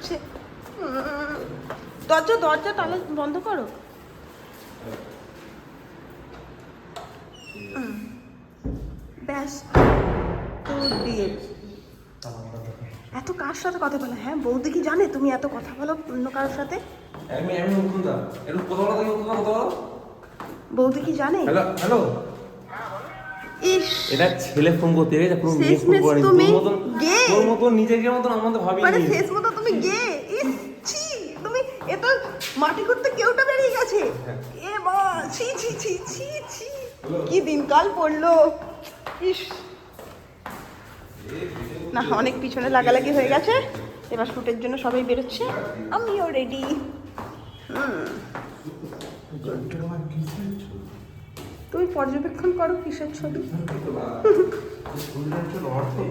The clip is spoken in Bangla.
করছে। দরজা দরজা তালা বন্ধ করো। ব্যাস তো দিয়ে এত কার সাথে কথা বলে? হ্যাঁ, বৌদি কি জানে তুমি এত কথা বলো অন্য কারোর সাথে? বৌদি কি জানে? হ্যালো হ্যালো, ইস, এটা ছেলে ফোন করতে গেছে, পুরো মেয়ে ফোন শেষমেশ করে। তুমি তোর মতন গে। তোর মতন নিজেকে মতন আমাদের ভাবি মানে নি। শেষ মতো তুমি গে। ইস ছি, তুমি এ তো মাটি করতে কেউটা বেরিয়ে গেছে। এ মা, ছি ছি ছি ছি ছি, কি দিনকাল পড়লো। ইস না, অনেক পিছনে লাগালাগি হয়ে গেছে, এবার শ্যুটের জন্য সবাই বেরোচ্ছে, আমিও রেডি। তুমি পর্যবেক্ষণ করো কিসের ছবি।